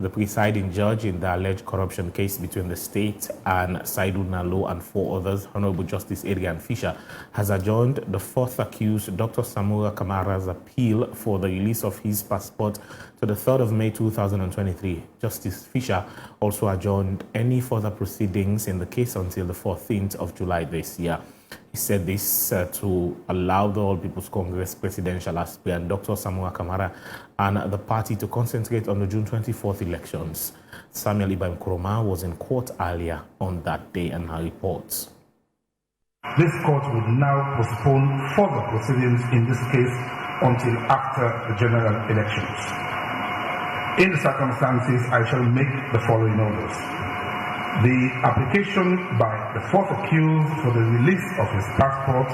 The presiding judge in the alleged corruption case between the state and Saidu Nalo and 4 others, Honorable Justice Adrian Fisher, has adjourned the 4th accused, Dr. Samura Kamara's appeal for the release of his passport to the 3rd of May 2023. Justice Fisher also adjourned any further proceedings in the case until the 14th of July this year. He said this to allow the All People's Congress presidential aspirant Dr. Samura Kamara and the party to concentrate on the June 24th elections. Samuel Ibrahim Kuroma was in court earlier on that day and now reports. This court would now postpone further proceedings in this case until after the general elections. In the circumstances, I shall make the following orders. The application by the 4th accused for the release of his passport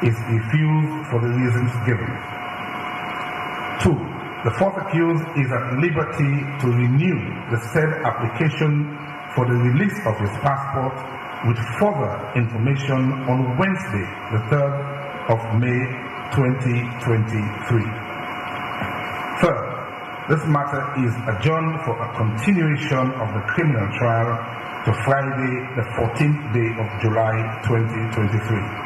is refused for the reasons given. 2. The 4th accused is at liberty to renew the said application for the release of his passport with further information on Wednesday, the 3rd of May 2023. Third, this matter is adjourned for a continuation of the criminal trial to Friday, the 14th day of July 2023.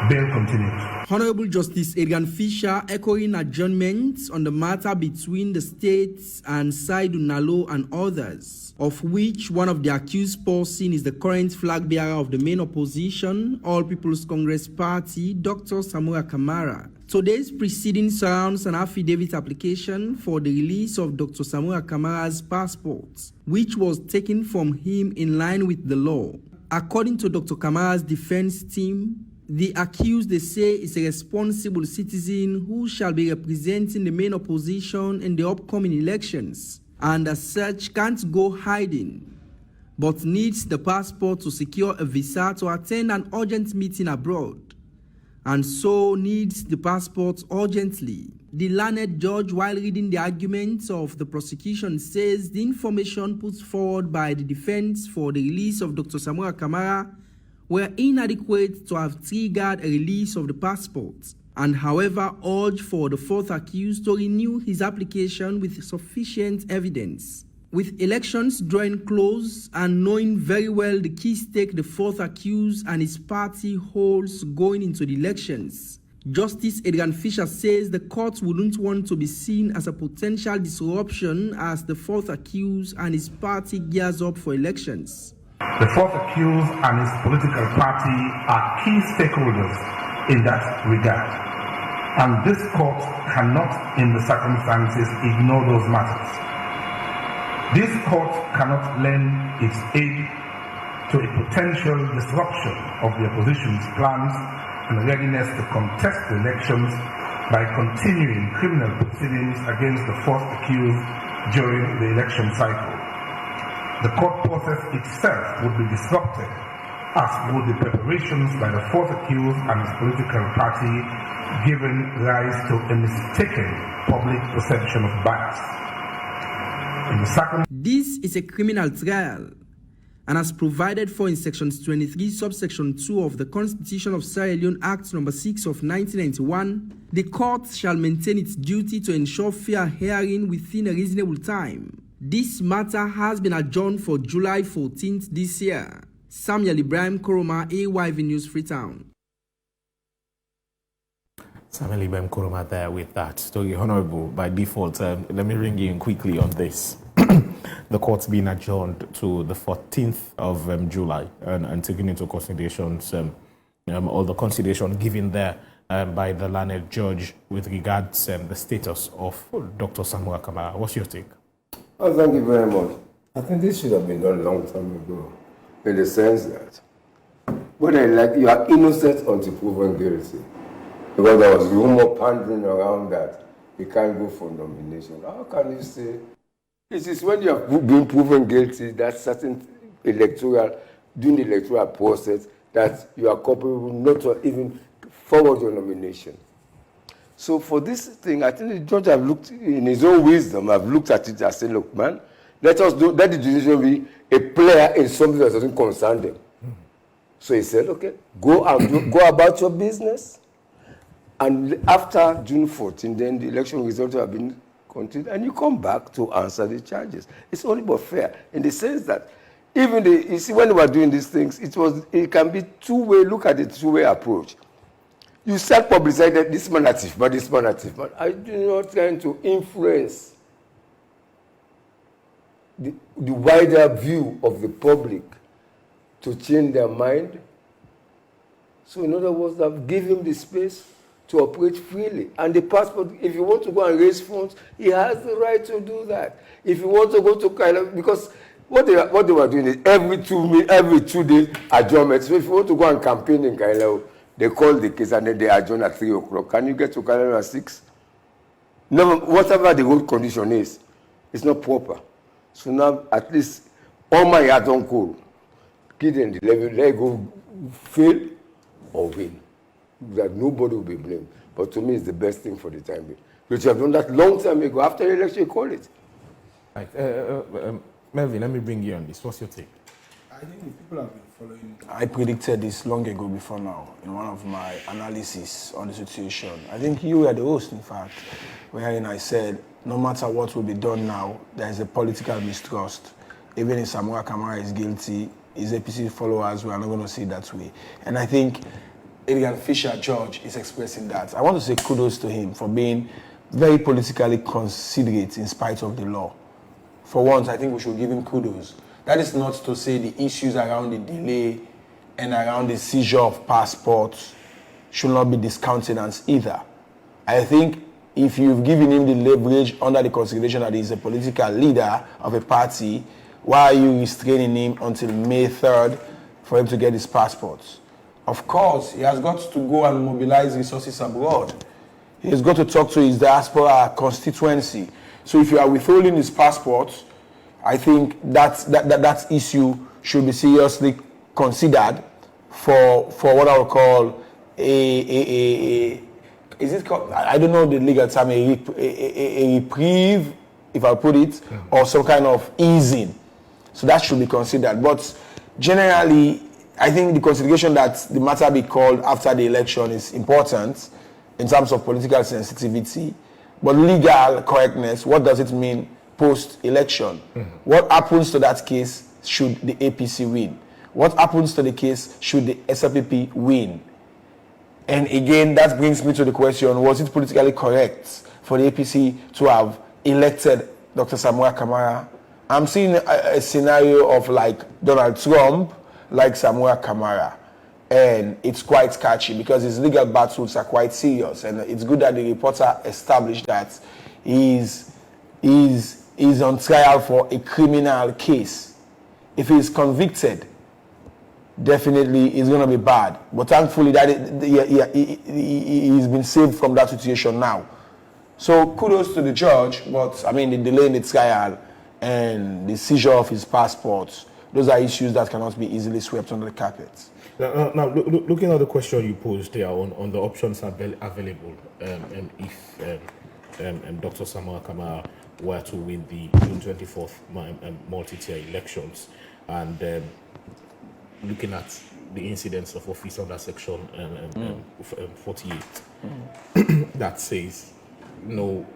Bail continues. Honorable Justice Adrian Fisher echoing adjournments on the matter between the states and Saidu Nalo and others, of which one of the accused person is the current flag bearer of the main opposition, All People's Congress Party, Dr. Samura Kamara. Today's proceeding surrounds an affidavit application for the release of Dr. Samura Kamara's passport, which was taken from him in line with the law. According to Dr. Kamara's defense team, the accused, they say, is a responsible citizen who shall be representing the main opposition in the upcoming elections, and as such can't go hiding, but needs the passport to secure a visa to attend an urgent meeting abroad, and so needs the passport urgently. The learned judge, while reading the arguments of the prosecution, says the information put forward by the defense for the release of Dr. Samura Kamara were inadequate to have triggered a release of the passport, and however urged for the 4th accused to renew his application with sufficient evidence. With elections drawing close and knowing very well the key stake the 4th accused and his party holds going into the elections, Justice Adrian Fisher says the court wouldn't want to be seen as a potential disruption as the 4th accused and his party gears up for elections. The 4th accused and his political party are key stakeholders in that regard, and this court cannot, in the circumstances, ignore those matters. This court cannot lend its aid to a potential disruption of the opposition's plans and readiness to contest the elections by continuing criminal proceedings against the 4th accused during the election cycle. The court process itself would be disrupted, as would the preparations by the 4th accused and his political party, giving rise to a mistaken public perception of bias. This is a criminal trial, and as provided for in sections 23 subsection 2 of the Constitution of Sierra Leone Act No. 6 of 1991, the court shall maintain its duty to ensure fair hearing within a reasonable time. This matter has been adjourned for July 14th this year. Samuel Ibrahim Kuroma, AYV News, Freetown. Samuel Ibrahim Kuroma there with that story. Honorable, by default, let me ring you in quickly on this. The court's been adjourned to the 14th of July and taking into consideration all the consideration given there by the learned judge with regards the status of Dr. Samura Kamara. What's your take? Oh, thank you very much. I think this should have been done a long time ago, in the sense that whether you are innocent until proven guilty. Because there was rumor pandering around that you can't go for nomination. How can you say it is when you have been proven guilty that certain during the electoral process, that you are culpable not to even forward your nomination? So for this thing, I think the judge have looked, in his own wisdom, have looked at it and said, look, man, let the judiciary be a player in something that doesn't concern them. So he said, okay, go about your business. And after June 14, then the election results have been continue, and you come back to answer the charges. It's only but fair in the sense that even you see, when we were doing these things, it can be two-way. Look at the two-way approach. You start publicizing that this man active, but this man active. But I do not trying to influence the wider view of the public to change their mind. So in other words, give him the space to operate freely. And the passport, if you want to go and raise funds, he has the right to do that. If you want to go to Kaila, because what they were doing is every 2 days adjournment. So if you want to go and campaign in Kaila, they call the case and then they adjourn at 3 o'clock. Can you get to Kaila at 6? No, whatever the road condition is, it's not proper. So now at least all my heart on call. Give them the level, let go fail or win. That nobody will be blamed. But to me, it's the best thing for the time being. But you have done that long time ago. After the election, you call it. Right. Melvin, let me bring you on this. What's your take? I think if people have been following, I predicted this long ago before now in one of my analysis on the situation. I think you were the host, in fact, wherein I said, no matter what will be done now, there is a political mistrust. Even if Samuel Kamara is guilty, his APC followers, we are not going to see it that way. And I think Adrian Fisher, George, is expressing that. I want to say kudos to him for being very politically considerate in spite of the law. For once, I think we should give him kudos. That is not to say the issues around the delay and around the seizure of passports should not be discountenanced either. I think if you've given him the leverage under the consideration that he's a political leader of a party, why are you restraining him until May 3rd for him to get his passports? Of course, he has got to go and mobilize resources abroad. He has got to talk to his diaspora constituency. So if you are withholding his passport, I think that issue should be seriously considered for what I would call is it called, I don't know the legal term, a reprieve, if I put it, or some kind of easing. So that should be considered. But generally, I think the consideration that the matter be called after the election is important in terms of political sensitivity. But legal correctness, what does it mean post-election? What happens to that case should the APC win? What happens to the case should the SLPP win? And again, that brings me to the question, was it politically correct for the APC to have elected Dr. Samuel Kamara? I'm seeing a scenario of like Donald Trump, like Samuel Kamara. And it's quite catchy because his legal battles are quite serious. And it's good that the reporter established that he's on trial for a criminal case. If he's convicted, definitely it's going to be bad. But thankfully, he's been saved from that situation now. So kudos to the judge, but I mean, the delay in the trial and the seizure of his passports, those are issues that cannot be easily swept under the carpet. Now looking at the question you posed there on the options available, and if Dr. Samuel Kamara were to win the June 24th multi-tier elections, and looking at the incidents of office under Section 48, that says no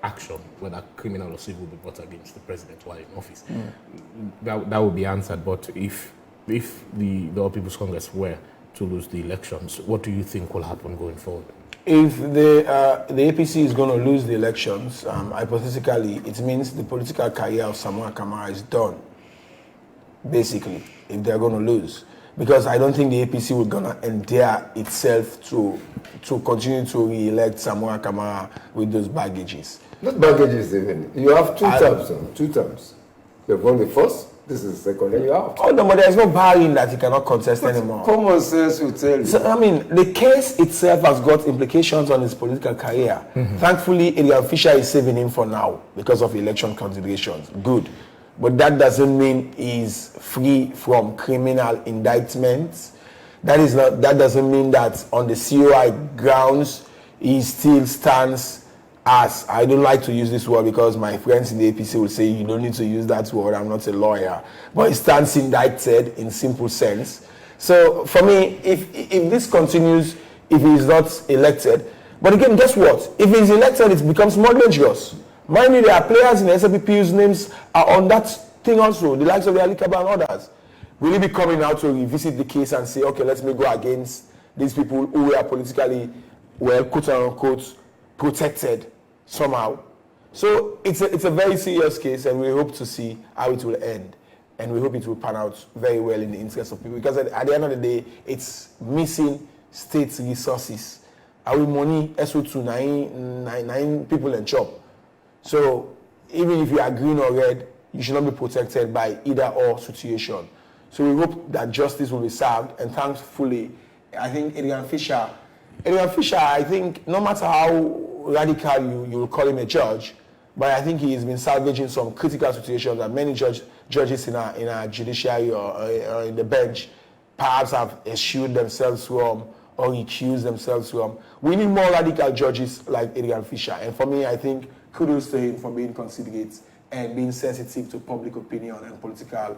action, whether criminal or civil, will be brought against the president while in office. That would be answered. But if the All People's Congress were to lose the elections, what do you think will happen going forward? If the APC is going to lose the elections, hypothetically, it means the political career of Samuel Kamara is done, basically, if they're going to lose. Because I don't think the APC will going to endear itself to continue to re-elect Samuel Kamara with those baggages. Not baggages even. You have two terms. You have won the first, this is the second, and you have. Oh no, but there's no barring that he cannot contest anymore. Common sense will tell you. So, I mean, the case itself has got implications on his political career. Thankfully, Adrian Fisher is saving him for now because of election considerations. Good. But that doesn't mean he's free from criminal indictments. That doesn't mean that on the COI grounds, he still stands as, I don't like to use this word because my friends in the APC will say, you don't need to use that word, I'm not a lawyer. But he stands indicted in simple sense. So for me, if this continues, if he is not elected, but again, guess what? If he's elected, it becomes more dangerous Mind you, there are players in the SLPP whose names are on that thing also, the likes of Ali Kaba and others. Will he be coming out to revisit the case and say, okay, let me go against these people who are politically, well, quote unquote, protected somehow? So it's a very serious case, and we hope to see how it will end. And we hope it will pan out very well in the interest of people. Because at the end of the day, it's missing state resources. Our money, SO2, nine people and chop. So even if you are green or red, you should not be protected by either or situation. So we hope that justice will be served, and thankfully, I think Adrian Fisher, I think no matter how radical you will call him a judge, but I think he has been salvaging some critical situations that many judges in our judiciary or in the bench perhaps have eschewed themselves from or recused themselves from. We need more radical judges like Adrian Fisher. And for me, I think kudos to him for being considerate and being sensitive to public opinion and political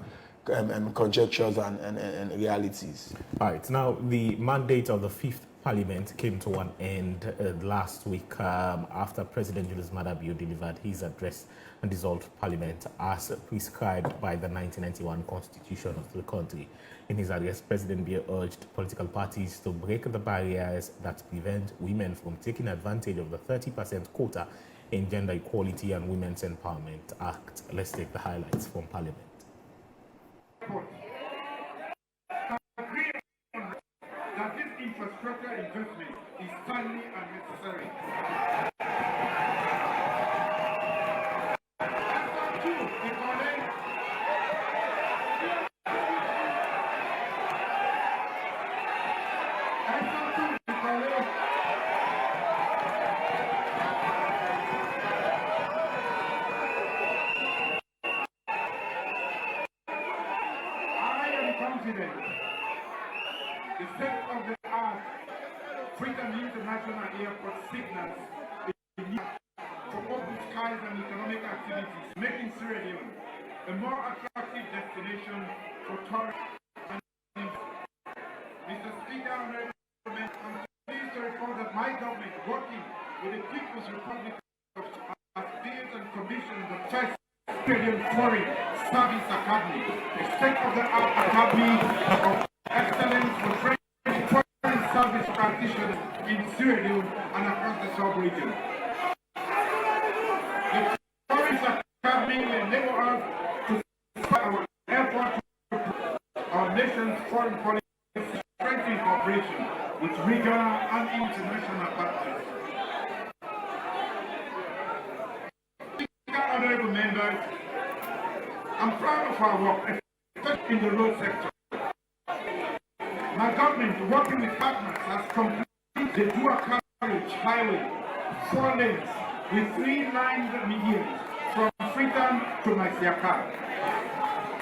conjectures and realities. All right. Now, the mandate of the Fifth Parliament came to an end last week after President Julius Maada delivered his address and dissolved Parliament as prescribed by the 1991 Constitution of the country. In his address, President Biya urged political parties to break the barriers that prevent women from taking advantage of the 30% quota in Gender Equality and Women's Empowerment Act. Let's take the highlights from Parliament. That this infrastructure investment is timely and necessary. The state of the art Freedom International Airport signals for open skies and economic activities, making Sierra Leone a more attractive destination for tourists. Mr. Speaker, I'm pleased to report that my government, working with the People's Republic of China, has built and commissioned the first Australian Foreign Service Academy, a state-of-the-art academy of excellence for training foreign service practitioners in Sierra Leone and across the sub-region. The Foreign Academy will enable us to support our effort to our nation's foreign policy, strengthening cooperation with regional and international partners. Honorable members, I'm proud of our work, especially in the road sector. My government, working with partners, has completed the dual carriage highway, 4 lanes, with 3 lines medians from Freetown to Maisiaka.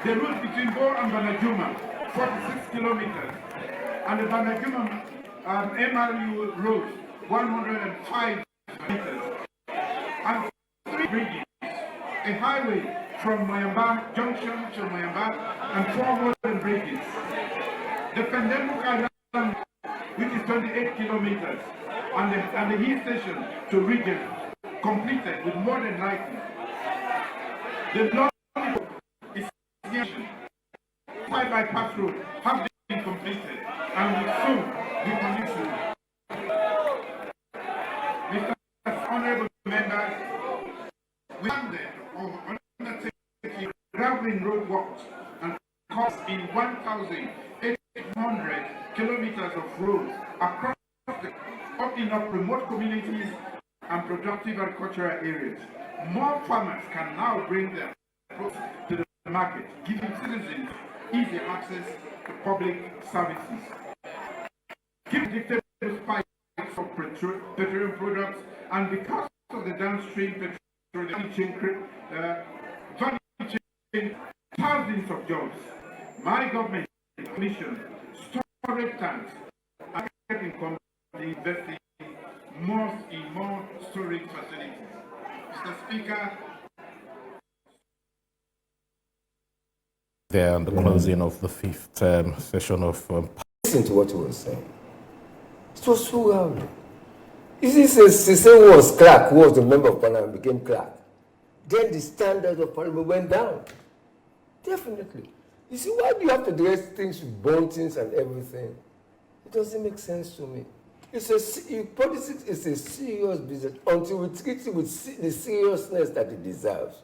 The route between Bo and Banajuma, 46 kilometers, and the Banajuma MRU road, 105 meters, and 3 bridges. A highway from Mayamba Junction to Mayamba and 4 modern bridges. The Pendembu Canal, which is 28 kilometers, and the hill station to region, completed with modern lighting. The long is 5 bypass road have been completed and will soon be commissioned. Mr. Honorable Members, we funded or undertaking graveling road works and cost in 1,800 kilometers of roads across the opening up remote communities and productive agricultural areas. More farmers can now bring their products to the market, giving citizens easy access to public services. Keep predictable spikes of petroleum products, and because of the downstream petroleum chain, thousands of jobs. My government commissioned storage tanks and company investing more in more storage facilities. Mr. Speaker, there on the closing of the 5th session of listen to what he was saying. It was so loud. You see, since he was clerk, who was the member of parliament, became clerk. then the standard of parliament went down. Definitely. You see, why do you have to dress things with buntings and everything? It doesn't make sense to me. Politics is a serious business. Until we treat it with the seriousness that it deserves,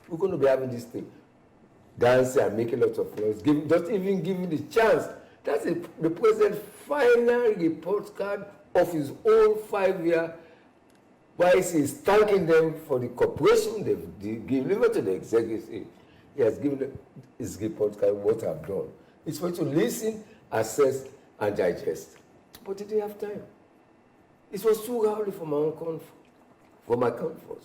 we're going to be having this thing. Dancing and making lots of noise, just even giving the chance. That's the president's final report card of his own 5-year. While he's thanking them for the cooperation they've delivered to the executive. He has given his report card what I've done. It's for you to listen, assess, and digest. But did they have time? It was too rowdy for my own comfort, for my comfort.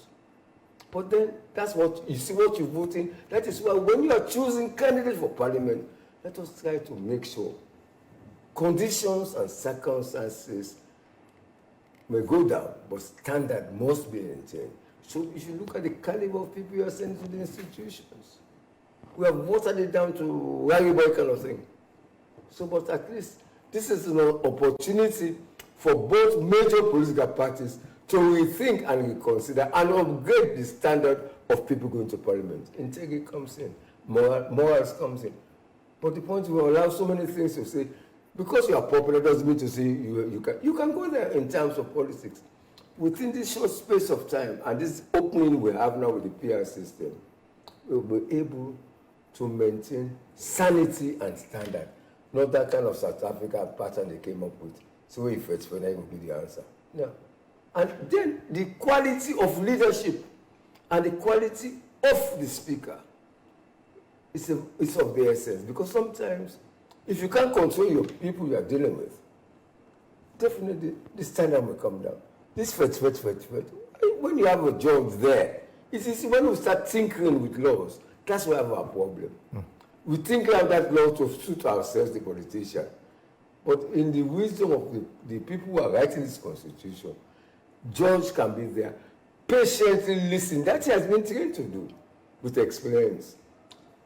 But then, that's what, you see what you're voting. That is why when you are choosing candidates for parliament, let us try to make sure conditions and circumstances may go down, but standard must be maintained. So if you look at the caliber of people you are sending to the institutions, we have watered it down to rally boy kind of thing. So, but at least this is an opportunity for both major political parties to rethink and reconsider and upgrade the standard of people going to parliament. Integrity comes in, morals comes in. But the point is we allow so many things to say, because you are popular doesn't mean to say you can go there in terms of politics. Within this short space of time and this opening we have now with the PR system, we'll be able to maintain sanity and standard, not that kind of South African pattern they came up with. So if it's when I will be the answer. No. And then the quality of leadership and the quality of the speaker is of the essence. Because sometimes, if you can't control your people you are dealing with, definitely the standard will come down. This fet. When you have a judge there, it is when we start tinkering with laws, that's where we have our problem. We think of that law to suit ourselves, the politician. But in the wisdom of the people who are writing this constitution, judge can be there, patiently listen. That he has been trained to do with experience.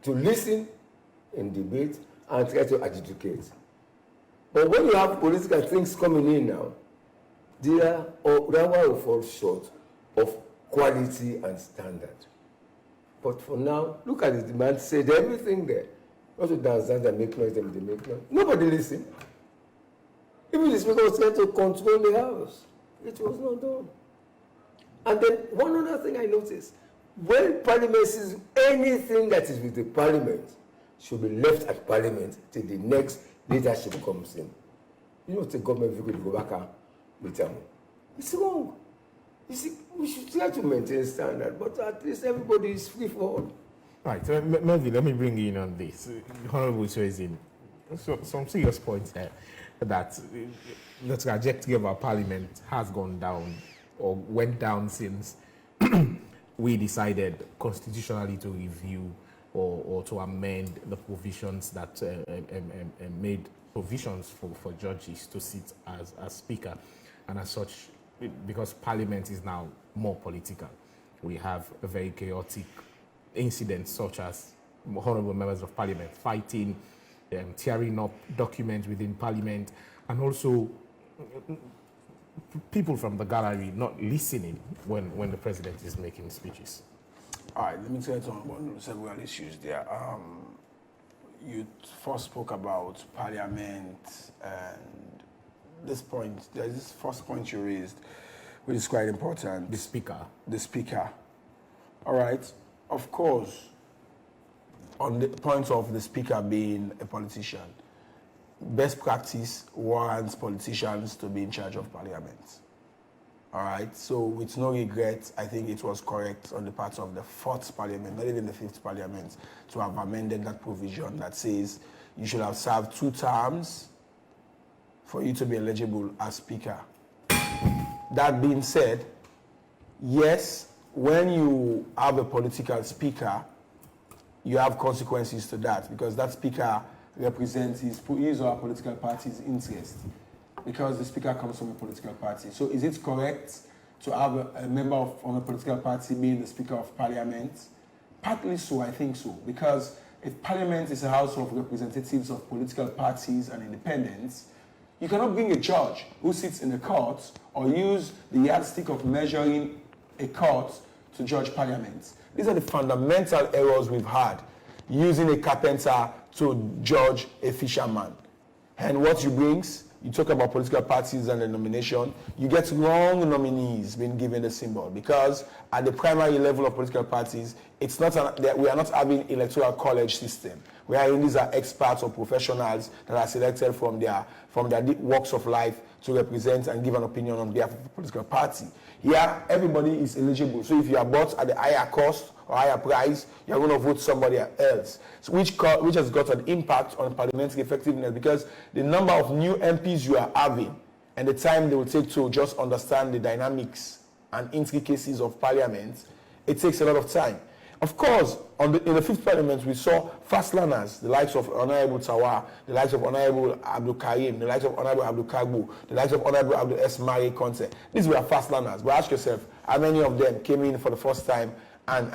To listen in debate and try to adjudicate. But when you have political things coming in now, that one will fall short of quality and standard. But for now, look at the demand, said everything there. Not to dance and make noise, they make noise. Nobody listened. Even the speaker was trying to control the house. It was not done. And then one other thing I noticed, when parliament sees anything that is with the parliament should be left at parliament till the next leadership comes in. You know, the government will go back with them. It's wrong. You see, we should try to maintain standard, but at least everybody is free for all. Right, so Melvin, let me bring you in on this. Honorable raising some serious points there that the trajectory of our parliament has gone down or went down since we decided constitutionally to review or to amend the provisions that made provisions for judges to sit as speaker. And as such, because parliament is now more political, we have a very chaotic incidents such as honorable members of parliament fighting, tearing up documents within parliament, and also people from the gallery not listening when the president is making speeches. All right, let me tell you on several issues there. You first spoke about parliament and this point. There's this first point you raised, which is quite important. The speaker. The speaker. All right. Of course, on the point of the speaker being a politician, best practice warrants politicians to be in charge of parliament. All right, so with no regret, I think it was correct on the part of the 4th parliament, not even the 5th parliament, to have amended that provision that says you should have served 2 terms for you to be eligible as speaker. That being said, yes, when you have a political speaker, you have consequences to that because that speaker represents his or her political party's interest because the speaker comes from a political party. So is it correct to have a member from a political party being the speaker of parliament? Partly so, I think so, because if parliament is a house of representatives of political parties and independents, you cannot bring a judge who sits in a court or use the yardstick of measuring a court to judge parliament. These are the fundamental errors we've had, using a carpenter to judge a fisherman. And what you brings, you talk about political parties and the nomination, you get wrong nominees being given the symbol, because at the primary level of political parties, it's not we are not having electoral college system. Wherein these are experts or professionals that are selected from their walks of life to represent and give an opinion on behalf of the political party. Here, everybody is eligible. So if you are bought at the higher cost or higher price, you're going to vote somebody else, so which has got an impact on parliamentary effectiveness, because the number of new MPs you are having and the time they will take to just understand the dynamics and intricacies of parliament, it takes a lot of time. Of course, in the fifth parliament, we saw fast learners, the likes of Honorable Tawa, the likes of Honorable Abdul Karim, the likes of Honorable Abdul Kagbu, the likes of Honorable Abdul S. Mari Conte. These were fast learners. But ask yourself, how many of them came in for the first time and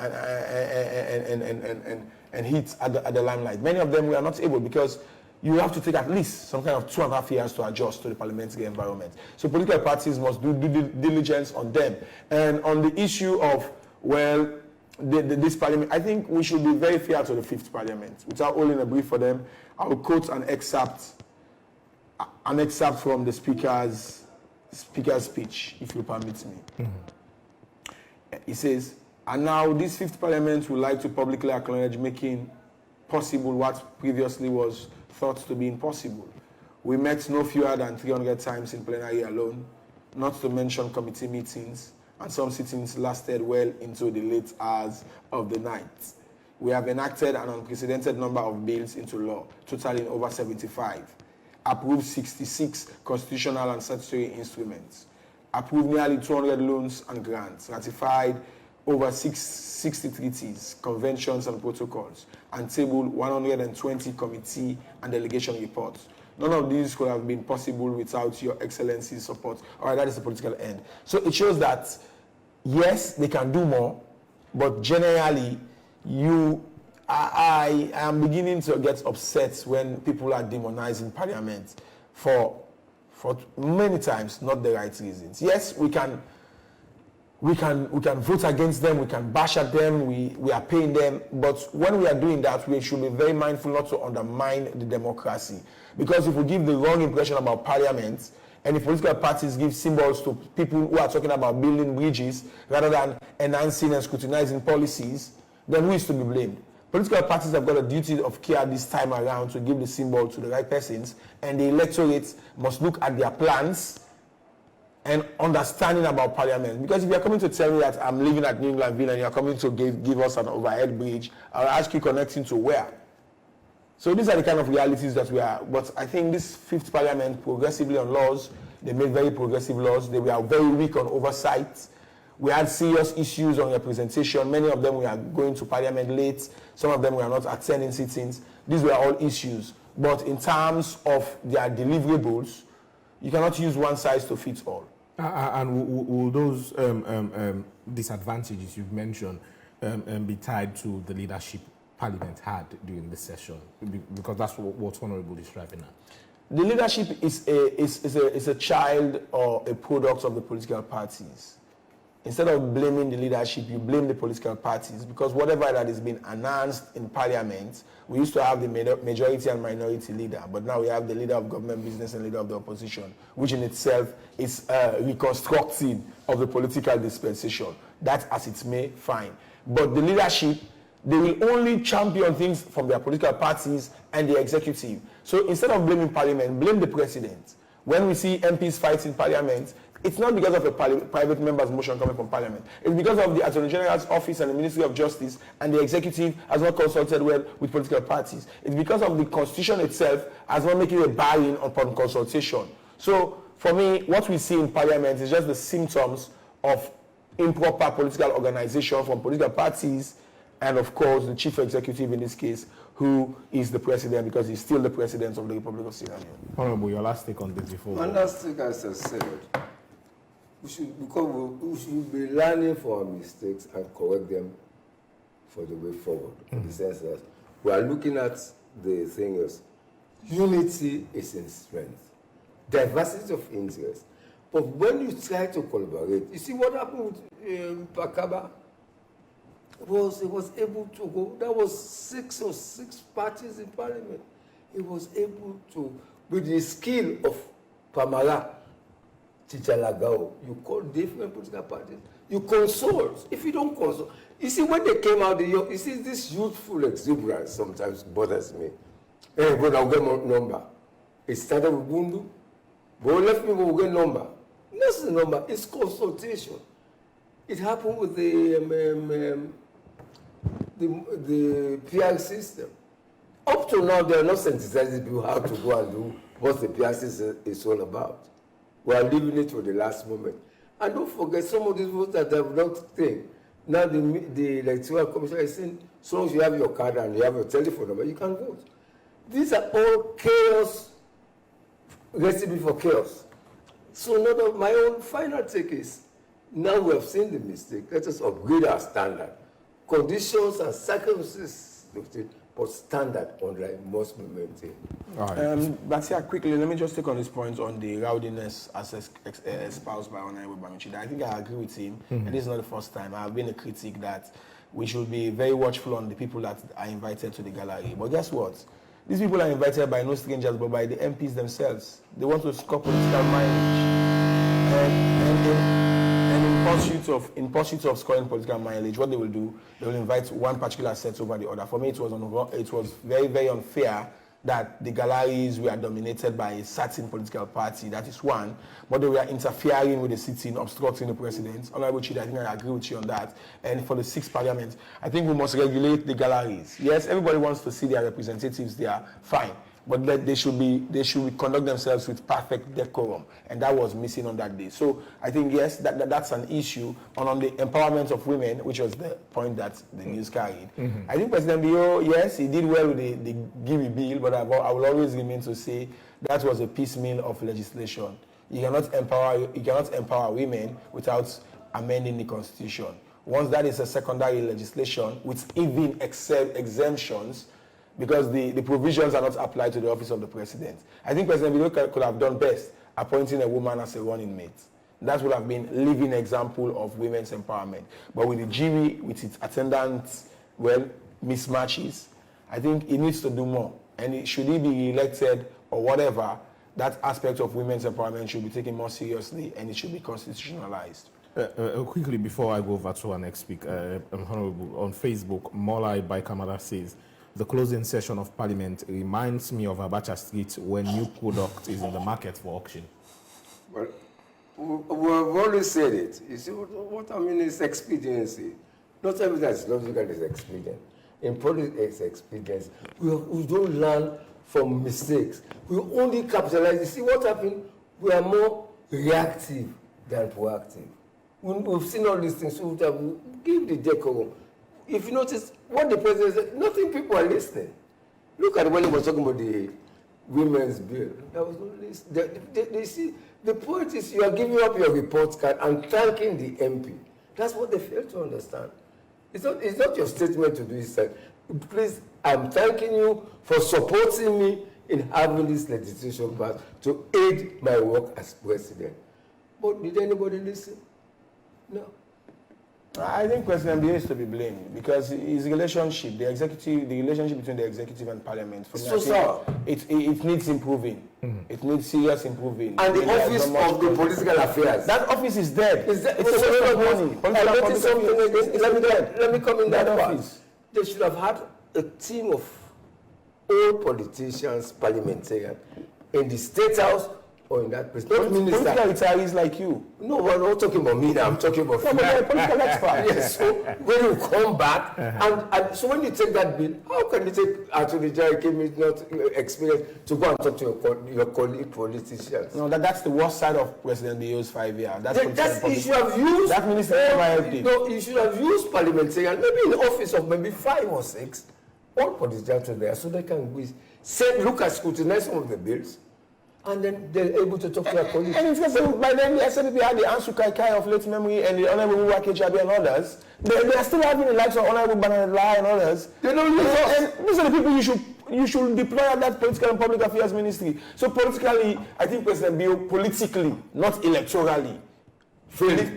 hit at the limelight? Many of them were not able, because you have to take at least some kind of 2.5 years to adjust to the parliamentary environment. So political parties must do due diligence on them. And on the issue of, well, this parliament, I think we should be very fair to the fifth parliament. Without holding a brief for them, I will quote an excerpt from the speaker's speech, if you permit me. Mm-hmm. He says, "And now this fifth parliament would like to publicly acknowledge making possible what previously was thought to be impossible. We met no fewer than 300 times in plenary alone, not to mention committee meetings, and some sittings lasted well into the late hours of the night. We have enacted an unprecedented number of bills into law, totaling over 75, approved 66 constitutional and statutory instruments, approved nearly 200 loans and grants, ratified over 60 treaties, conventions and protocols, and tabled 120 committee and delegation reports. None of these could have been possible without your excellency's support." All right, that is the political end. So it shows that, yes, they can do more, but generally, I am beginning to get upset when people are demonizing parliament for many times not the right reasons. Yes, we can vote against them, we can bash at them, we are paying them, but when we are doing that, we should be very mindful not to undermine the democracy. Because if we give the wrong impression about parliament, and if political parties give symbols to people who are talking about building bridges rather than enhancing and scrutinizing policies, then who is to be blamed? Political parties have got a duty of care this time around to give the symbol to the right persons, and the electorate must look at their plans and understanding about parliament. Because if you're coming to tell me that I'm living at New England Ville and you're coming to give us an overhead bridge, I'll ask you connecting to where? So these are the kind of realities that we are. But I think this fifth parliament, progressively on laws, they made very progressive laws. They were very weak on oversight. We had serious issues on representation. Many of them were going to parliament late. Some of them were not attending sittings. These were all issues. But in terms of their deliverables, you cannot use one size to fit all. And will those disadvantages you've mentioned be tied to the leadership Parliament had during this session? Because that's what Honorable is driving at. The leadership is a child or a product of the political parties. Instead of blaming the leadership, you blame the political parties, because whatever that is being announced in Parliament, we used to have the majority and minority leader, but now we have the leader of government business and leader of the opposition, which in itself is reconstructing of the political dispensation. That as it may, fine. But the leadership, they will only champion things from their political parties and the executive. So instead of blaming Parliament, blame the president. When we see MPs fight in Parliament, it's not because of a private member's motion coming from Parliament. It's because of the Attorney General's office and the Ministry of Justice, and the executive has not consulted well with political parties. It's because of the Constitution itself has not making a buy-in upon consultation. So for me, what we see in Parliament is just the symptoms of improper political organization from political parties, and of course the chief executive in this case, who is the president, because he's still the president of the Republic of Sierra Leone. Honorable, your last take on this before. My last take, as I said, we should be learning from our mistakes and correct them for the way forward. In the sense that we are looking at the thing as unity is in strength, diversity of interest. But when you try to collaborate, you see what happened with Pakaba? was able to go. There was six parties in parliament. He was able to, with the skill of Pamela Chichalagao, you call different political parties, you consult. If you don't consult, you see, when they came out, you see, this youthful exuberance sometimes bothers me. Hey, but I'll get my number. It started with Bundu, but left me will get number. That's the number. It's consultation. It happened with the PR system. Up to now, they are not sensitizing people how to go and do what the PR system is all about. We are leaving it to the last moment. And don't forget, some of these votes that have not think. Now the electoral commission is saying, as long as you have your card and you have your telephone number, you can vote. These are all chaos, recipe for chaos. So my own final take is, now we have seen the mistake, let us upgrade our standard. Conditions and circumstances, but standard online must be maintained. All right. But yeah, quickly, let me just take on this point on the rowdiness as espoused by Honorable Bamichida. I think I agree with him, and this is not the first time. I have been a critic that we should be very watchful on the people that are invited to the gallery. But guess what? These people are invited by no strangers, but by the MPs themselves. They want to score political mileage. And in pursuit of scoring political mileage, what they will do, they will invite one particular set over the other. For me, it was very, very unfair that the galleries were dominated by a certain political party. That is one. But they were interfering with the sitting, obstructing the president. Honorable Chidi, I think I agree with you on that. And for the 6th Parliament, I think we must regulate the galleries. Yes, everybody wants to see their representatives there. Fine. But they should conduct themselves with perfect decorum, and that was missing on that day. So I think yes, that's an issue. And on the empowerment of women, which was the point that the news carried, I think President Bio, yes, he did well with the Gimme bill, but I will always remain to say that was a piecemeal of legislation. You cannot empower women without amending the constitution. Once that is a secondary legislation with even exemptions, because the provisions are not applied to the office of the president. I think President Bilo could have done best appointing a woman as a running mate. That would have been a living example of women's empowerment. But with the jury, with its attendant, mismatches, I think it needs to do more. And should he be elected or whatever, that aspect of women's empowerment should be taken more seriously and it should be constitutionalized. Quickly, before I go over to our next speaker, on Facebook, Molai Baikamada says, the closing session of Parliament reminds me of Abacha Street when new product is in the market for auction. Well, we've always said it. You see, what I mean is expediency. Not everything that's logical is expedient. In politics, it's expediency. We don't learn from mistakes. We only capitalize. You see what happened? We are more reactive than proactive. We've seen all these things, so we have give the decorum. If you notice, what the president said, nothing people are listening. Look at when he was talking about the women's bill. There was no list. They see, the point is you are giving up your report card and thanking the MP. That's what they fail to understand. It's not your statement to do it. Like, please, I'm thanking you for supporting me in having this legislation passed to aid my work as president. But did anybody listen? No. I think President Bill is to be blamed because his relationship, the relationship between the executive and parliament, it needs improving. It needs serious improving. And the office of the political affairs. That office is dead. It's a waste of money. Let me come in that office. They should have had a team of all politicians, parliamentarians, in the State House or in that place. Not minister. Political retirees like you. No, we're not talking about me now. I'm talking about political expert. Yes, so when you come back, and so when you take that bill, how can you take Attorney General Kim is not experienced to go and talk to your colleague politicians? No, that's the worst side of President Bio's 5 years. You should have used that minister. No, you should have used parliamentarian, maybe in the office of maybe 5 or 6, all politicians there, so they can look at scrutinize some of the bills. And then they're able to talk to their colleagues. And by then, the SNP had the Ansu Kaikai of late memory and the Honorable Wake Chabi and others. They are still having the likes of Honorable Banadla and others. They don't use us. And these are the people you should deploy at that political and public affairs ministry. So politically, I think President Bio, politically, not electorally, failed.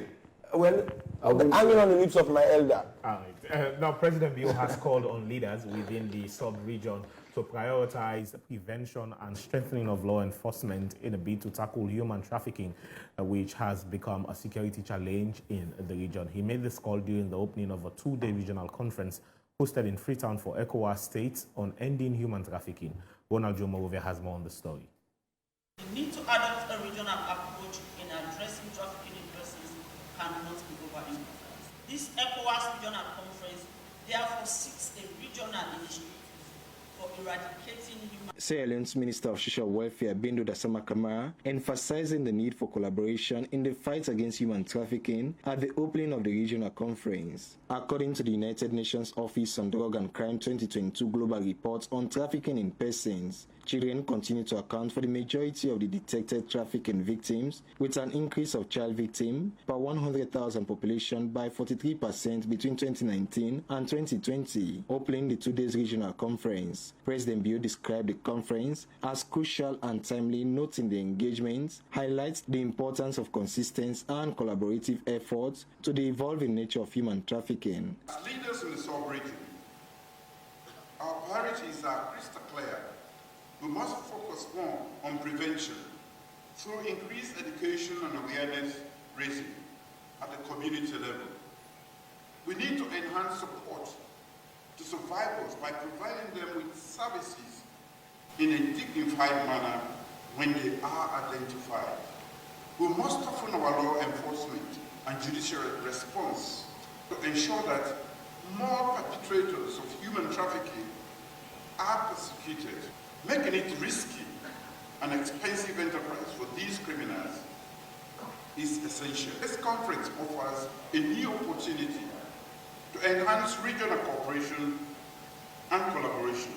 Well, the hanging on the lips of my elder. All right. Now, President Bio has called on leaders within the sub-region to prioritize prevention and strengthening of law enforcement in a bid to tackle human trafficking, which has become a security challenge in the region. He made this call during the opening of a two-day regional conference hosted in Freetown for ECOWAS states on ending human trafficking. Ronald Jomorovia has more on the story. The need to adopt a regional approach in addressing trafficking in persons cannot be overemphasized. This ECOWAS regional conference therefore seeks a regional initiative for eradicating human. Sierra Leone's Minister of Social Welfare, Bindu Dasama Kamara, emphasizing the need for collaboration in the fight against human trafficking at the opening of the regional conference. According to the United Nations Office on Drug and Crime 2022 Global Report on Trafficking in Persons, children continue to account for the majority of the detected trafficking victims, with an increase of child victims per 100,000 population by 43% between 2019 and 2020. Opening the two days regional conference, President Bio described the conference as crucial and timely, noting the engagement highlights the importance of consistent and collaborative efforts to the evolving nature of human trafficking. As leaders in the sub-region, our priorities are crystal clear. We must focus more on prevention through increased education and awareness raising at the community level. We need to enhance support to survivors by providing them with services in a dignified manner when they are identified. We must toughen our law enforcement and judicial response to ensure that more perpetrators of human trafficking are persecuted. Making it risky and expensive enterprise for these criminals is essential. This conference offers a new opportunity to enhance regional cooperation and collaboration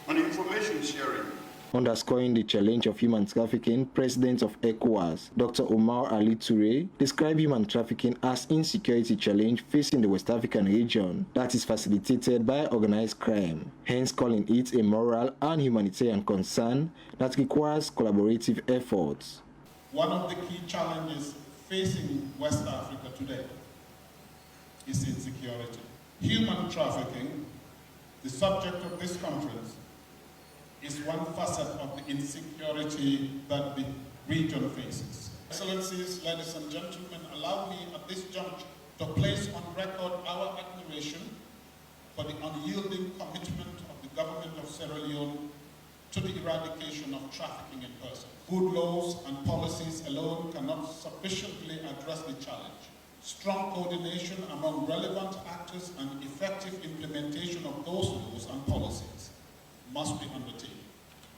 on information sharing. Underscoring the challenge of human trafficking, President of ECOWAS, Dr. Omar Ali Toure, described human trafficking as insecurity challenge facing the West African region that is facilitated by organized crime, hence calling it a moral and humanitarian concern that requires collaborative efforts. One of the key challenges facing West Africa today is insecurity. Human trafficking, the subject of this conference, is one facet of the insecurity that the region faces. Excellencies, ladies and gentlemen, allow me at this juncture to place on record our admiration for the unyielding commitment of the government of Sierra Leone to the eradication of trafficking in persons. Good laws and policies alone cannot sufficiently address the challenge. Strong coordination among relevant actors and effective implementation of those laws and policies must be undertaken.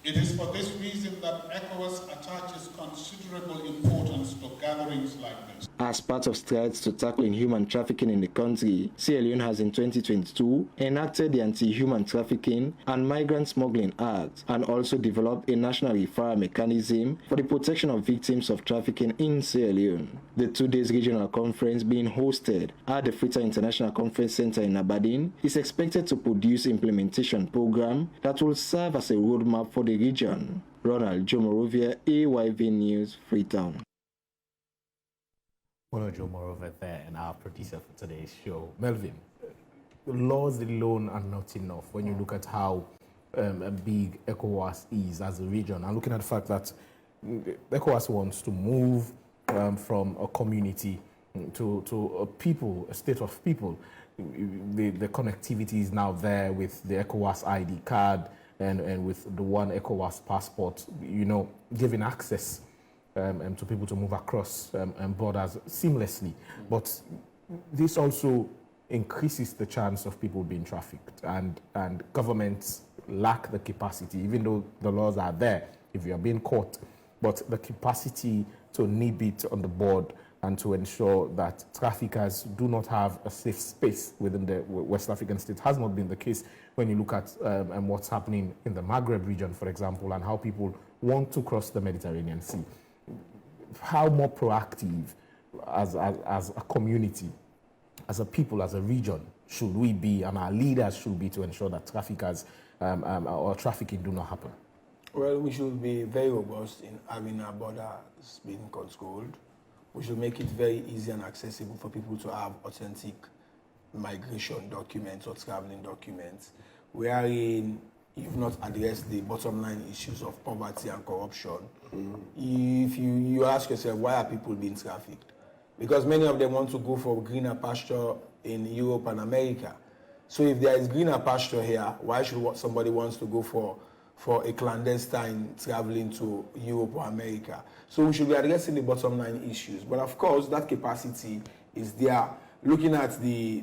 It is for this reason that ECOWAS attaches considerable importance to gatherings like this. As part of strides to tackling human trafficking in the country, Sierra Leone has in 2022 enacted the Anti-Human Trafficking and Migrant Smuggling Act and also developed a national referral mechanism for the protection of victims of trafficking in Sierra Leone. The 2 days regional conference being hosted at the Freetown International Conference Center in Aberdeen is expected to produce implementation program that will serve as a roadmap for the region. Ronald Jomorovia, AYV News, Freetown. Ronald Jomorovia there and our producer for today's show. Melvin, laws alone are not enough when you look at how big ECOWAS is as a region, and looking at the fact that ECOWAS wants to move from a community to a people, a state of people. The connectivity is now there with the ECOWAS ID card and with the one ECOWAS passport, you know, giving access to people to move across borders seamlessly. But this also increases the chance of people being trafficked, and governments lack the capacity, even though the laws are there if you are being caught, but the capacity to nib it on the board and to ensure that traffickers do not have a safe space within the West African states has not been the case when you look at what's happening in the Maghreb region, for example, and how people want to cross the Mediterranean Sea. How more proactive as a community, as a people, as a region, should we be, and our leaders should be, to ensure that traffickers or trafficking do not happen? Well, we should be very robust in having our borders being controlled. We should make it very easy and accessible for people to have authentic migration documents or traveling documents, wherein you've not addressed the bottom line issues of poverty and corruption. If you ask yourself, why are people being trafficked? Because many of them want to go for greener pasture in Europe and America. So if there is greener pasture here, why should somebody wants to go for a clandestine traveling to Europe or America? So we should be addressing the bottom line issues. But of course, that capacity is there. Looking at the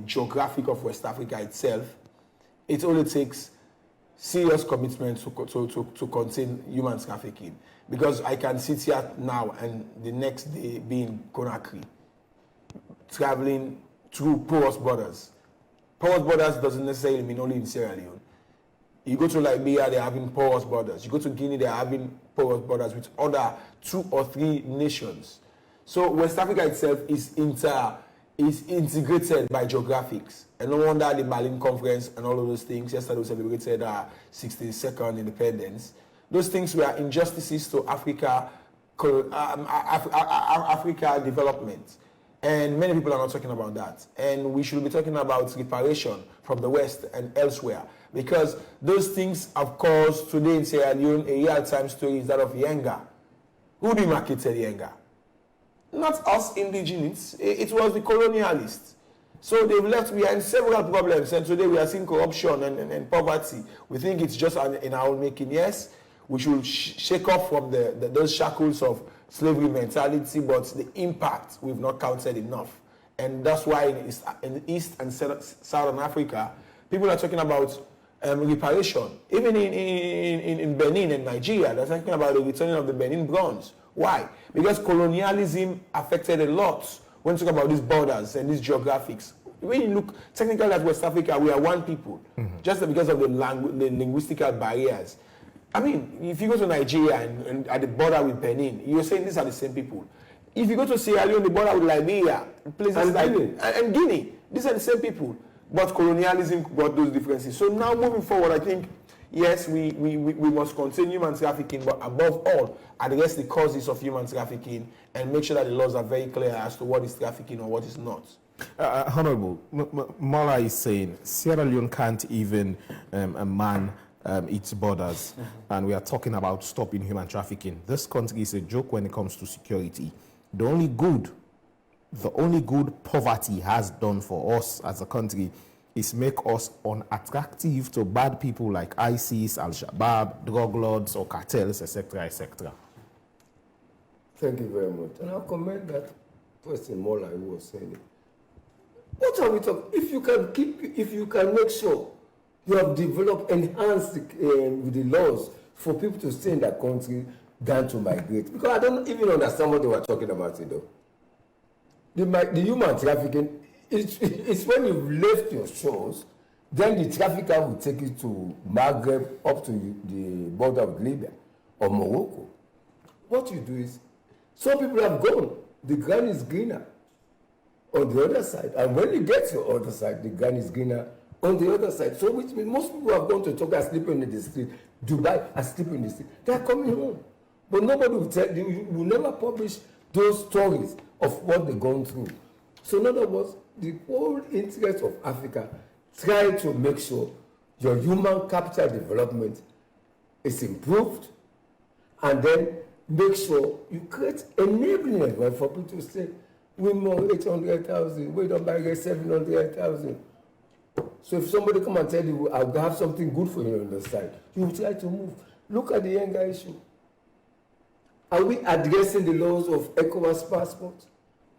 geographic of West Africa itself, it only takes serious commitment to contain human trafficking. Because I can sit here now and the next day be in Conakry, traveling through porous borders. Porous borders doesn't necessarily mean only in Sierra Leone. You go to Liberia, they're having porous borders. You go to Guinea, they're having porous borders with other 2 or 3 nations. So West Africa itself is integrated by geographics. And no wonder the Berlin Conference and all of those things, yesterday we celebrated our 62nd independence. Those things were injustices to Africa development. And many people are not talking about that. And we should be talking about reparation from the West and elsewhere. Because those things, of course, today in Sierra Leone, a real-time story is that of Yenga. Who demarcated Yenga? Not us indigenous. It was the colonialists. So they've left behind several problems. And today we are seeing corruption and poverty. We think it's just in our own making. Yes, we should shake off from those shackles of slavery mentality, but the impact we've not counted enough. And that's why in East and Southern Africa, people are talking about reparation. Even in Benin and Nigeria, they're talking about the returning of the Benin bronze. Why? Because colonialism affected a lot when you talk about these borders and these geographics. When you look technically at West Africa, we are one people, just because of the linguistical barriers. I mean, if you go to Nigeria and at the border with Benin, you're saying these are the same people. If you go to Sierra Leone, the border with Liberia, places and Guinea, these are the same people. But colonialism brought those differences. So now moving forward, I think, yes, we must continue human trafficking, but above all, address the causes of human trafficking and make sure that the laws are very clear as to what is trafficking or what is not. Honorable, Mola is saying Sierra Leone can't even man its borders, and we are talking about stopping human trafficking. This country is a joke when it comes to security. The only good poverty has done for us as a country is make us unattractive to bad people like ISIS, Al-Shabaab, drug lords or cartels, etc., etc. Thank you very much. And I'll comment that person more like who was saying it. What are we talking? If you can make sure you have developed, enhanced with the laws for people to stay in that country than to migrate. Because I don't even understand what they were talking about it though. The human trafficking, it's when you've left your shores, then the trafficker will take you to Maghreb up to the border of Libya or Morocco. What you do is, some people have gone, the ground is greener on the other side. And when you get to the other side, the ground is greener on the other side. So which means most people have gone to Togo are sleeping in the street, Dubai are sleeping in the street. They are coming home. But nobody will tell you, you will never publish those stories of what they've gone through. So in other words, the whole interest of Africa, try to make sure your human capital development is improved, and then make sure you create enabling environment for people to say, we more 800,000, we don't buy 700,000. So if somebody come and tell you, I'll have something good for you on the side, you will try to move. Look at the younger issue. Are we addressing the laws of ECOWAS passports?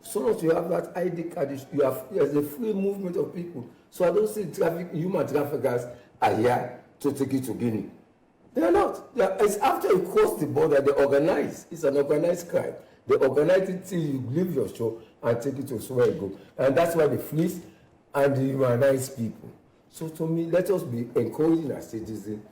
So long as you have that ID card, there's a free movement of people. So I don't see human traffickers are here to take you to Guinea. They are not. It's after you cross the border, they organize. It's an organized crime. They organize it till you leave your shore and take you to where you go. And that's why they fleece and they humanize people. So to me, let us be encouraging our citizens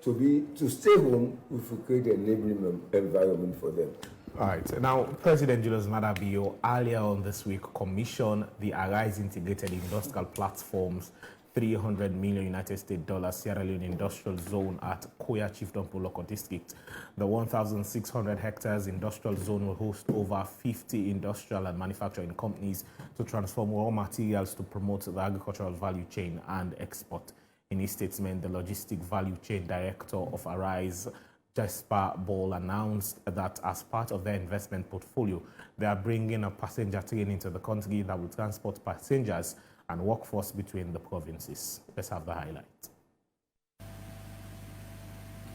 to stay home if we create an enabling environment for them. All right. Now, President Julius Maada earlier on this week commissioned the Arise Integrated Industrial Platforms $300 million United States dollars Sierra Leone industrial zone at Koya Chiefdom Poloko district. The 1,600 hectares industrial zone will host over 50 industrial and manufacturing companies to transform raw materials to promote the agricultural value chain and export. In his statement, the logistic value chain director of Arise, Jasper Ball, announced that as part of their investment portfolio, they are bringing a passenger train into the country that will transport passengers and workforce between the provinces. Let's have the highlight.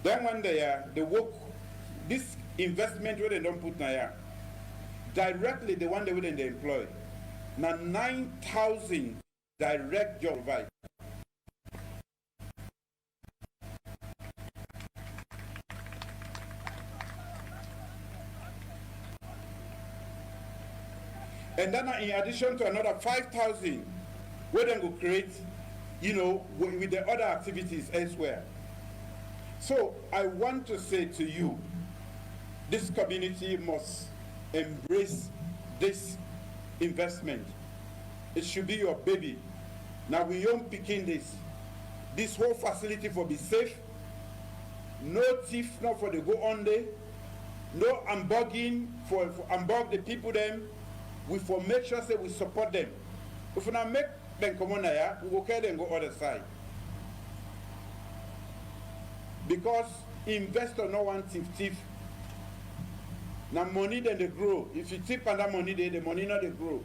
Then when they work, this investment where they don't put now, directly the one they will employ. Now 9,000 direct job provide. And then in addition to another 5,000, where they will create, with the other activities elsewhere. So I want to say to you, this community must embrace this investment. It should be your baby. Now we don't picking this whole facility for be safe. No thief, not for the go on there. No unbugging for unbug the people them. We for make sure say we support them. If we not make them come on here, we will carry them go other side. Because investor no want thief. Now money then they grow. If you tip on that money, the money not they grow.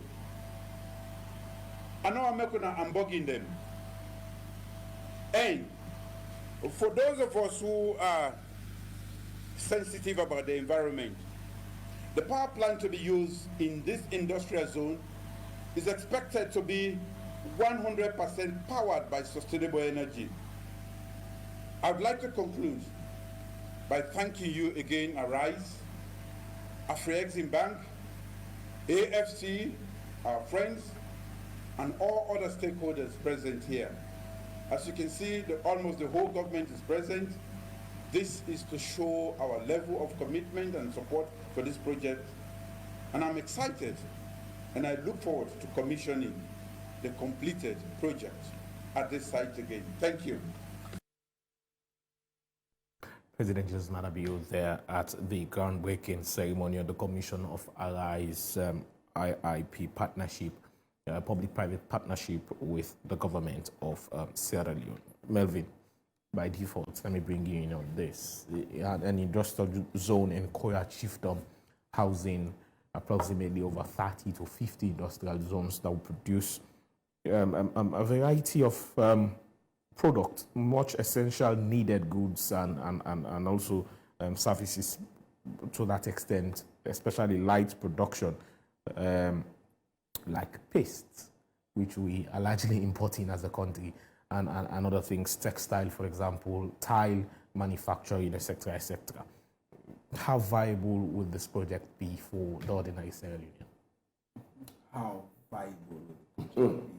I know I'm making unbugging them. And for those of us who are sensitive about the environment, the power plant to be used in this industrial zone is expected to be 100% powered by sustainable energy. I'd like to conclude by thanking you again, Arise, Afri-Exim Bank, AFC, our friends, and all other stakeholders present here. As you can see, almost the whole government is present. This is to show our level of commitment and support for this project. And I'm excited, and I look forward to commissioning the completed project at this site again. Thank you. President Julius Maada there at the groundbreaking ceremony of the commission of Arise IIP partnership, public-private partnership with the government of Sierra Leone. Melvin, by default, let me bring you in on this. You had an industrial zone in Koya Chiefdom housing approximately over 30 to 50 industrial zones that will produce a variety of products, much essential needed goods and also services to that extent, especially light production, like pastes, which we are largely importing as a country, and other things, textile, for example, tile manufacturing, etc., etc. How viable would this project be for the ordinary Sierra Leonean? How viable would the project be?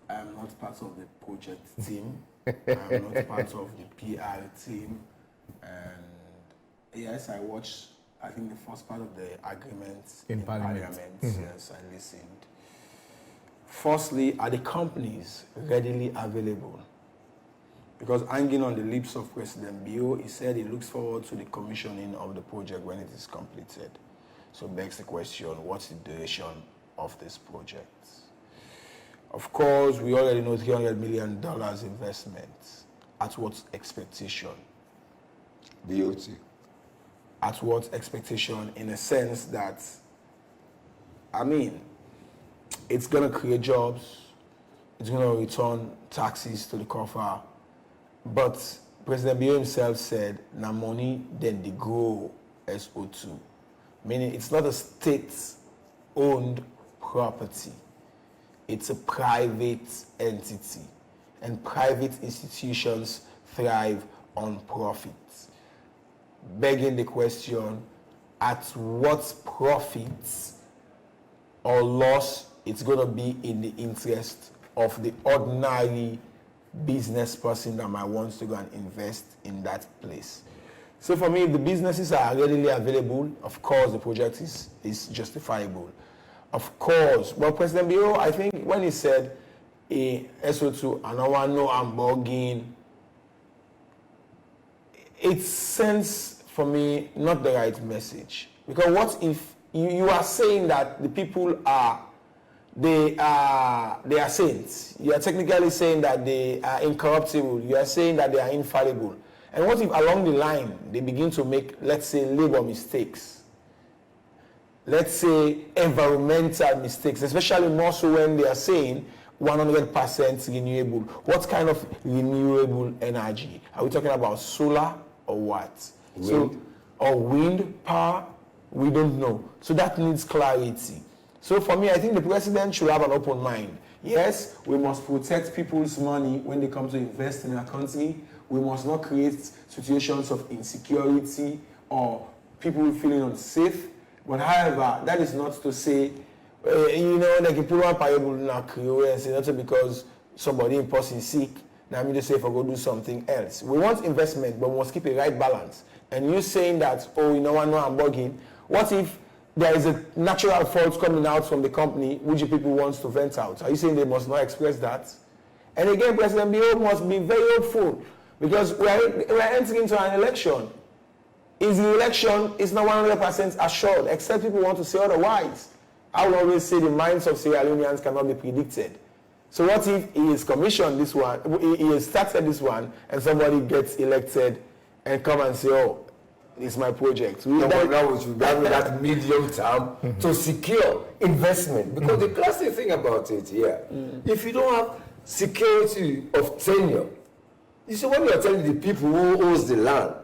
I am not part of the project team. I am not part of the PR team. And yes, I watched, I think, the first part of the agreement in Parliament. Yes, I listened. Firstly, are the companies readily available? Because hanging on the lips of President Bio, he said he looks forward to the commissioning of the project when it is completed. So begs the question, what's the duration of this project? Of course, we already know $300 million investment. At what expectation? BOT. At what expectation, in a sense that, I mean, it's going to create jobs, it's going to return taxes to the coffer, but President Bio himself said, na money, then they grow SO2. Meaning it's not a state-owned property. It's a private entity, and private institutions thrive on profits. Begging the question, at what profits or loss it's going to be in the interest of the ordinary business person that might want to go and invest in that place. So for me, the businesses are readily available. Of course, the project is justifiable. Of course, well, President Bio, I think when he said a SO2 and I want no I'm bugging. It sends for me not the right message. Because what if you are saying that the people are saints? You are technically saying that they are incorruptible. You are saying that they are infallible. And what if along the line they begin to make, let's say, labor mistakes? Let's say environmental mistakes, especially more so when they are saying 100% renewable. What kind of renewable energy? Are we talking about solar or what? Wind. So, or wind power? We don't know. So that needs clarity. So for me, I think the president should have an open mind. Yes, we must protect people's money when they come to invest in our country. We must not create situations of insecurity or people feeling unsafe. But however, that is not to say, like people are payable in our career and say not because somebody in person is sick. Now I mean to say if I go do something else. We want investment, but we must keep a right balance. And you saying that, oh, I know I'm bugging. What if there is a natural fault coming out from the company which the people want to vent out? Are you saying they must not express that? And again, President Bio must be very hopeful because we are entering into an election. Is the election is not 100% assured, except people want to say otherwise. I will always say the minds of Sierra Leoneans cannot be predicted. So what if he has commissioned this one, he has started this one, and somebody gets elected and come and say, oh, it's my project. Now we should have that medium term to secure investment. Because the classic thing about it here, if you don't have security of tenure, you see, when you are telling the people who owns the land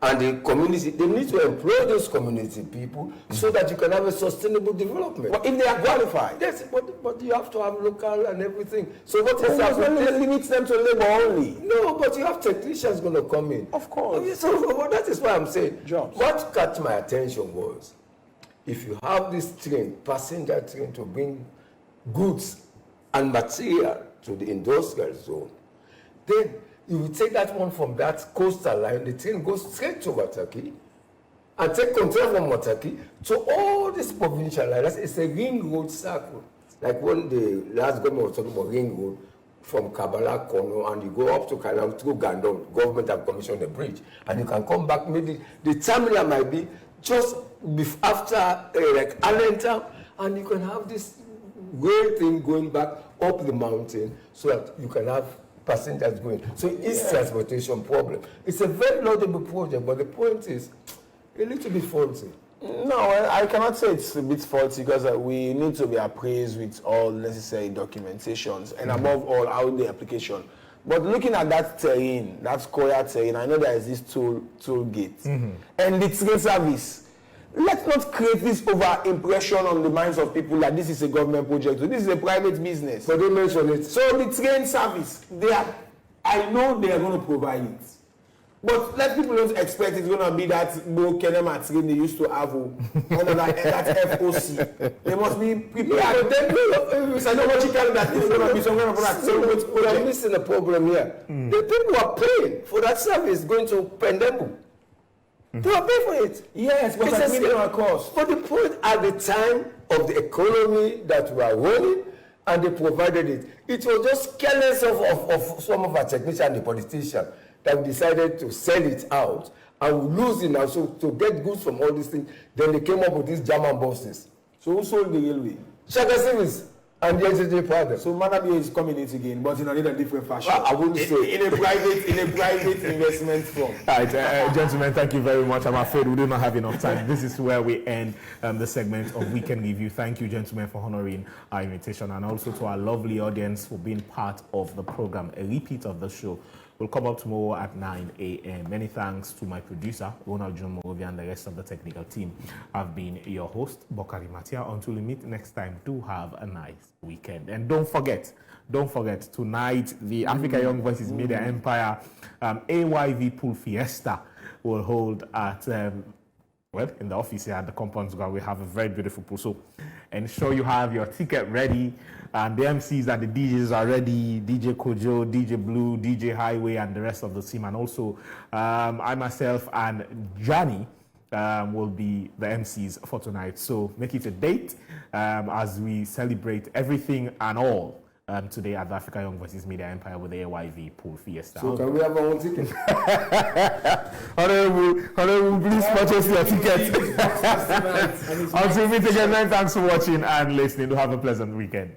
and the community, they need to employ those community people so that you can have a sustainable development. But if they are qualified. Yes, but you have to have local and everything. So what is that? Limits them to labor only. No, but you have technicians going to come in. Of course. So that is why I'm saying. Jobs. What caught my attention was, if you have this train, passenger train to bring goods and material to the industrial zone, then you will take that one from that coastal line, the train goes straight to Wataki and take control from Wataki to all these provincial lines. It's a ring road circle. Like when the last government was talking about ring road from Kabbalah, Kono, and you go up to Kanam through Gandon, government have commissioned a bridge. And you can come back, maybe the terminal might be just after like Allentown, and you can have this rail thing going back up the mountain so that you can have passengers going. So it's transportation problem. It's a very laudable project, but the point is a little bit faulty. No, I cannot say it's a bit faulty because we need to be appraised with all necessary documentations and above all, out the application. But looking at that terrain, that Koya terrain, I know there is this toll gate and the train service. Let's not create this over impression on the minds of people that this is a government project. This is a private business. But they mention it. So the train service, I know they are going to provide it. But let people don't expect it's going to be that Kenema train they used to have under that FOC. They must be prepared. Yeah, but then psychologically that is going to be some kind of product. So we are missing a problem here. The people who are paying for that service going to Pendembu. They are paying for it. Yes, but it's a cost. But the point at the time of the economy that we are running, and they provided it, it was just careless of some of our technicians and the politicians that we decided to sell it out and we lose it now. So to get goods from all these things, then they came up with these German buses. So who sold the railway? Shaka Service and the NCJ partner. So Manabia is coming in again, but in a different fashion. I wouldn't say in a private investment firm. All right, gentlemen, thank you very much. I'm afraid we do not have enough time. This is where we end the segment of Weekend Review. Thank you, gentlemen, for honoring our invitation, and also to our lovely audience for being part of the program. A repeat of the show will come up tomorrow at 9 a.m. Many thanks to my producer, Ronald John Morovi, and the rest of the technical team. I've been your host, Bokari Matia. Until we meet next time, do have a nice weekend. And don't forget, tonight, the Africa Young Voices Media Empire AYV Pool Fiesta will hold at, in the office here at the Compounds Ground. We have a very beautiful pool. So ensure you have your ticket ready. And the MCs and the DJs are ready. DJ Kojo, DJ Blue, DJ Highway, and the rest of the team. And also, I myself and Johnny will be the MCs for tonight. So make it a date as we celebrate everything and all today at the Africa Young Voices Media Empire with the AYV Pool Fiesta. So can we have our own ticket? Honorable, please purchase your ticket. Until we meet again, thanks for watching and listening. Do have a pleasant weekend.